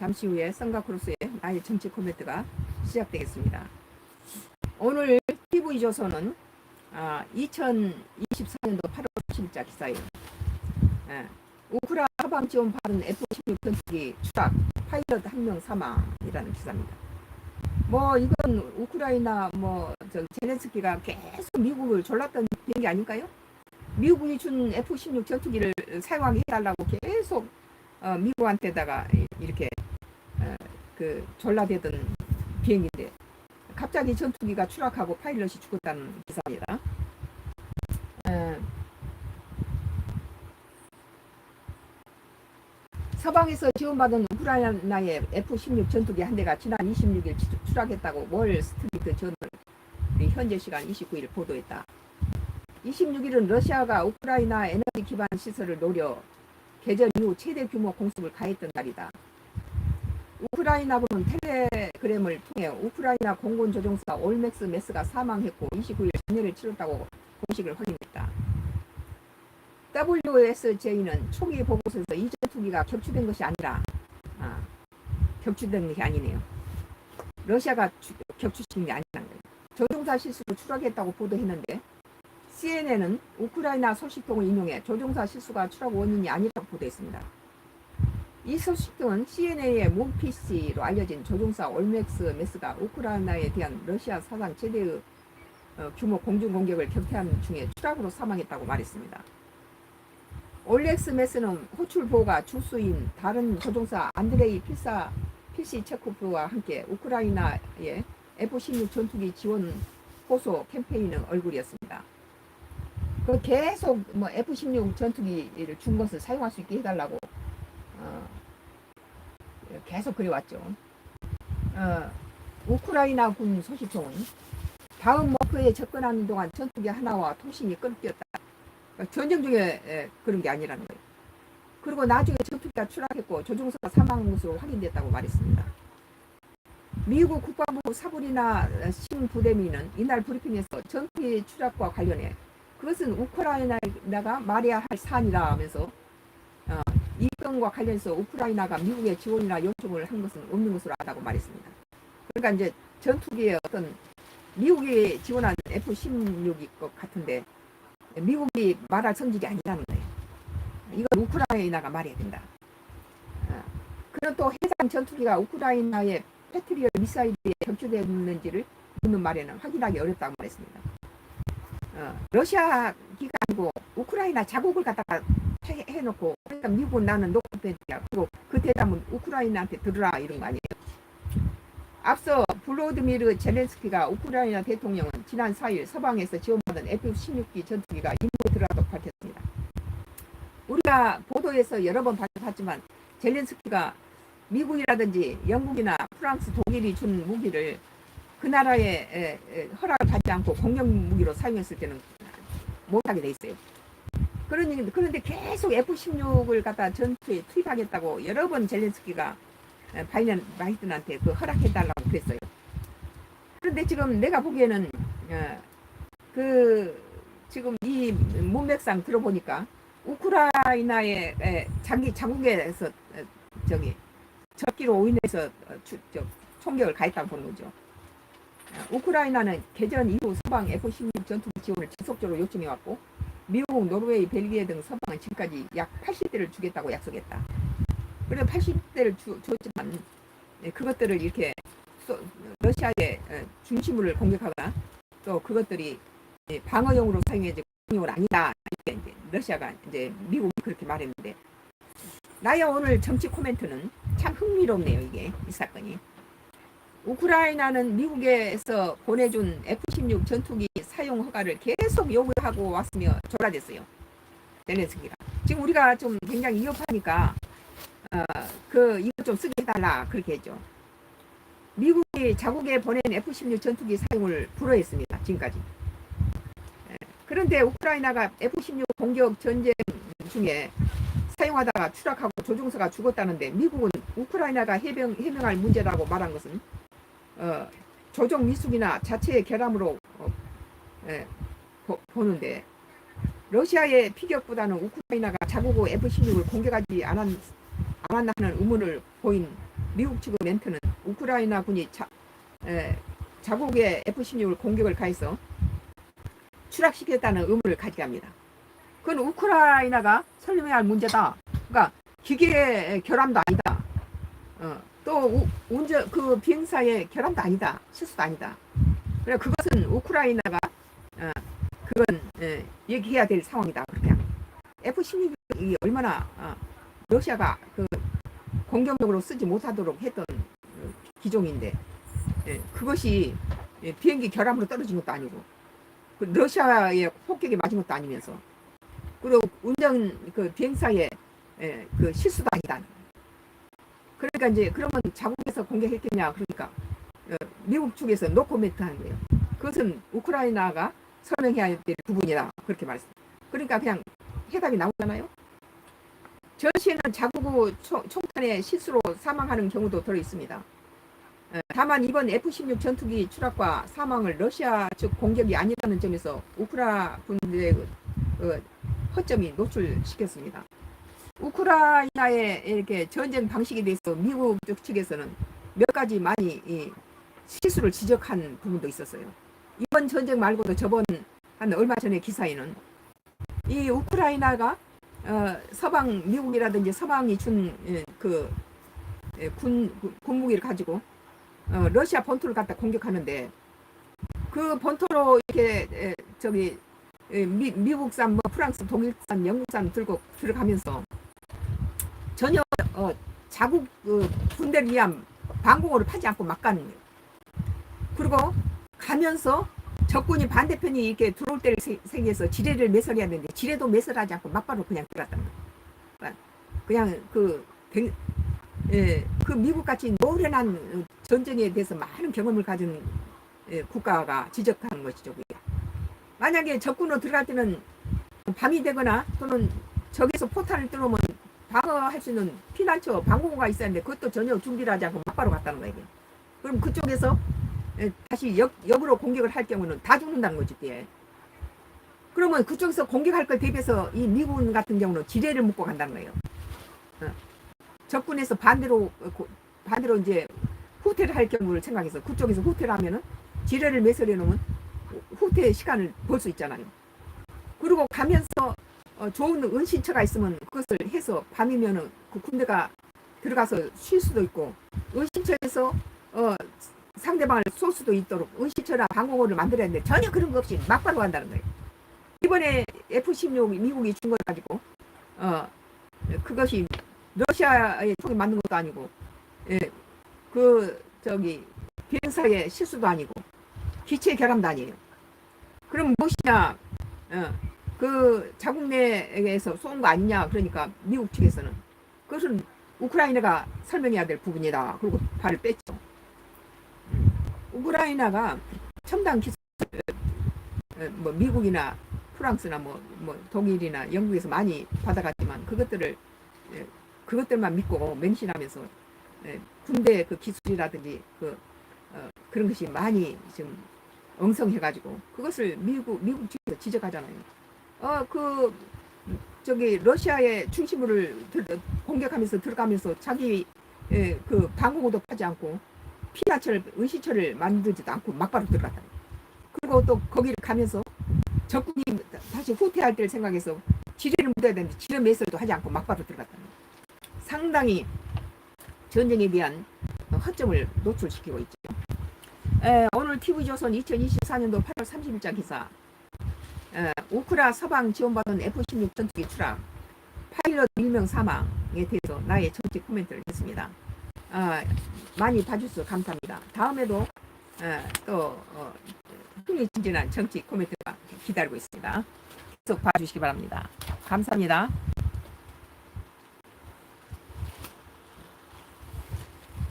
잠시 후에 썬가크루스의 나의 정치 코멘트가 시작되겠습니다. 오늘 TV조선은 2024년도 8월 10일자 기사예요. 우크라 하방 지원 받은 F-16 전투기 추락, 파일럿 1명 사망이라는 기사입니다. 뭐 이건 우크라이나 젤렌스키가 계속 미국을 졸랐던 비행기 아닐까요? 미국이 준 F-16 전투기를 사용하게 해달라고 계속 미국한테다가 이렇게 졸라대던 비행기인데 갑자기 전투기가 추락하고 파일럿이 죽었다는 기사입니다. 서방에서 지원받은 우크라이나의 F-16 전투기 한 대가 지난 26일 추락했다고 월스트리트 저널이 현재 시간 29일 보도했다. 26일은 러시아가 우크라이나 에너지 기반 시설을 노려 개전 이후 최대 규모 공습을 가했던 날이다. 우크라이나군은 텔레그램을 통해 우크라이나 공군 조종사 올맥스 메스가 사망했고 29일 장례를 치렀다고 공식을 확인했다. WSJ는 초기 보고서에서 이 전투기가 격추된 것이 아니라 격추된 것이 아니네요. 러시아가 격추시킨 게 아니라는 거예요. 조종사 실수로 추락했다고 보도했는데 CNN은 우크라이나 소식통을 인용해 조종사 실수가 추락 원인이 아니라고 보도했습니다. 이 소식통은 CNN의 몬피시로 알려진 조종사 올맥스 메스가 우크라이나에 대한 러시아 사상 최대의 규모 공중 공격을 격퇴한 중에 추락으로 사망했다고 말했습니다. 올렉스 메스는 호출 보호가 주수인 다른 조종사 안드레이 필시체코프와 함께 우크라이나의 F-16 전투기 지원 호소 캠페인의 얼굴이었습니다. 계속 F-16 전투기를 준 것을 사용할 수 있게 해달라고 계속 그래왔죠. 우크라이나 군 소식통은 다음 목표에 접근하는 동안 전투기 하나와 통신이 끊겼다. 전쟁 중에 그런 게 아니라는 거예요. 그리고 나중에 전투기가 추락했고 조종사가 사망한 것으로 확인됐다고 말했습니다. 미국 국방부 사브리나 신부데미는 이날 브리핑에서 전투기 추락과 관련해 그것은 우크라이나가 말해야 할 사안이라 하면서 이 건과 관련해서 우크라이나가 미국의 지원이나 요청을 한 것은 없는 것으로 안다고 말했습니다. 그러니까 이제 전투기의 어떤 미국이 지원한 F-16일 것 같은데 미국이 말할 성질이 아니라는 거예요. 이건 우크라이나가 말해야 된다. 그런 또 해당 전투기가 우크라이나의 패트리엇 미사일에 격추됐는지를 묻는 말에는 확인하기 어렵다고 말했습니다. 러시아 기가 아니고 우크라이나 자국을 갖다가 해놓고 그러니까 미국은 나는 노코펜트야. 그리고 그 대답은 우크라이나한테 들으라 이런 거 아니에요. 앞서 블로드미르 젤렌스키가 우크라이나 대통령은 지난 4일 서방에서 지원받은 F-16기 전투기가 인도에 들어가도록 밝혔습니다. 우리가 보도에서 여러 번 봤지만 젤렌스키가 미국이라든지 영국이나 프랑스, 독일이 준 무기를 그 나라에 허락을 받지 않고 공격 무기로 사용했을 때는 못하게 돼 있어요. 그런데 계속 F-16을 갖다 전투에 투입하겠다고 여러 번 젤렌스키가 바이든한테 허락해달라고 그랬어요. 그런데 지금 내가 보기에는 지금 이 문맥상 들어보니까 우크라이나의 자기 자국에서 적기로 인해서 총격을 가했다고 보는 거죠. 우크라이나는 개전 이후 서방 F-16 전투기 지원을 지속적으로 요청해왔고 미국, 노르웨이, 벨기에 등 서방은 지금까지 약 80대를 주겠다고 약속했다. 그래서 80대를 줬지만 그것들을 이렇게 러시아의 중심부를 공격하거나 또 그것들이 방어용으로 사용해야지 공격용은 아니다. 이렇게 이제 러시아가 이제 미국이 그렇게 말했는데 나의 오늘 정치 코멘트는 참 흥미롭네요. 이 사건이. 우크라이나는 미국에서 보내준 F-16 전투기 사용 허가를 계속 요구하고 왔으며 졸라댔어요. 젤렌스키가. 지금 우리가 좀 굉장히 위협하니까 이거 좀 쓰게 해달라 그렇게 했죠. 미국이 자국에 보낸 F-16 전투기 사용을 불허했습니다. 지금까지. 그런데 우크라이나가 F-16 공격 전쟁 중에 사용하다가 추락하고 조종사가 죽었다는데 미국은 우크라이나가 해명할 문제라고 말한 것은 조종 미숙이나 자체의 결함으로 보는데 러시아의 피격보다는 우크라이나가 자국의 F-16을 공격하지 않았나 하는 의문을 보인 미국 측의 멘트는 우크라이나 군이 자국의 F-16을 공격을 가해서 추락시켰다는 의무를 가지게 합니다. 그건 우크라이나가 설명해야 할 문제다. 그러니까 기계의 결함도 아니다. 또 운전 그 비행사의 결함도 아니다. 실수도 아니다. 그래 그것은 우크라이나가 그건 얘기해야 될 상황이다. 그렇게 F-16이 얼마나 러시아가 그 공격적으로 쓰지 못하도록 했던 기종인데 그것이 비행기 결함으로 떨어진 것도 아니고 그 러시아의 폭격에 맞은 것도 아니면서 그리고 운전 그 비행사의 그 실수도 아니다. 그러니까 이제 그러면 자국에서 공격했겠냐 그러니까 미국 측에서 노코멘트 하는 거예요. 그것은 우크라이나가 설명해야 될 부분이다 그렇게 말했어요. 그러니까 그냥 해답이 나오잖아요. 전시에는 자국 총탄의 실수로 사망하는 경우도 들어 있습니다. 다만 이번 F-16 전투기 추락과 사망을 러시아 측 공격이 아니라는 점에서 우크라 군대의 허점이 노출시켰습니다. 우크라이나의 이렇게 전쟁 방식에 대해서 미국 측에서는 몇 가지 많이 실수를 지적한 부분도 있었어요. 이번 전쟁 말고도 저번 한 얼마 전의 기사에는 이 우크라이나가 서방 미국이라든지 서방이 준 그 군무기를 가지고 러시아 본토를 갖다 공격하는데 그 본토로 이렇게 저기 미국산, 뭐 프랑스, 독일산, 영국산 들고 들어가면서 전혀 자국 군대를 위한 방공호를 파지 않고 막 가는 거예요. 그리고 가면서 적군이 반대편이 이렇게 들어올 때를 생겨서 지뢰를 매설해야 되는데 지뢰도 매설하지 않고 막바로 그냥 들어갔다는 거예요. 그냥 그 미국같이 노련한 전쟁에 대해서 많은 경험을 가진 국가가 지적하는 것이죠. 만약에 적군으로 들어갈 때는 밤이 되거나 또는 적에서 포탄을 뚫으면 방어할 수 있는 피난처 방공호가 있어야 하는데 그것도 전혀 준비를 하지 않고 막바로 갔다는 거예요. 그럼 그쪽에서 다시 역으로 공격을 할 경우는 다 죽는다는 거지. 그러면 그쪽에서 공격할 걸 대비해서 이 미군 같은 경우는 지뢰를 묶고 간다는 거예요. 적군에서 반대로 이제 후퇴를 할 경우를 생각해서 그쪽에서 후퇴를 하면은 지뢰를 매설해 놓으면 후퇴 시간을 볼 수 있잖아요. 그리고 가면서 좋은 은신처가 있으면 그것을 해서 밤이면은 그 군대가 들어가서 쉴 수도 있고 은신처에서 상대방을 쏠 수도 있도록 은신처나 방공호를 만들어야 되는데 전혀 그런 거 없이 막바로 간다는 거예요. 이번에 F-16 미국이 준 걸 가지고 그것이 러시아의 총에 맞는 것도 아니고 비행사의 실수도 아니고 기체 결함도 아니에요. 그럼 무엇이냐 그 자국 내에서 쏜 거 아니냐 그러니까 미국 측에서는 그것은 우크라이나가 설명해야 될 부분이다. 그리고 발을 뺐죠. 우크라이나가 첨단 기술 뭐 미국이나 프랑스나 뭐 독일이나 영국에서 많이 받아갔지만 그것들만 믿고 맹신하면서 군대 그 기술이라든지 그런 것이 많이 지금 엉성해가지고 그것을 미국 측에서 지적하잖아요. 러시아의 중심부를 공격하면서 들어가면서 자기 그 방공호도 파지 않고 피난처를 은신처를 만들지도 않고 막바로 들어갔다. 그리고 또 거기를 가면서 적군이 다시 후퇴할 때를 생각해서 지뢰를 묻어야 되는데 지뢰 매설도 하지 않고 막바로 들어갔다. 상당히 전쟁에 대한 허점을 노출시키고 있죠. 오늘 TV조선 2024년도 8월 30일자 기사 우크라 서방 지원받은 F-16 전투기 추락 파일럿 일명 사망에 대해서 나의 정치 코멘트를 했습니다. 많이 봐주셔서 감사합니다. 다음에도 또 흥미진진한 정치 코멘트가 기다리고 있습니다. 계속 봐주시기 바랍니다. 감사합니다.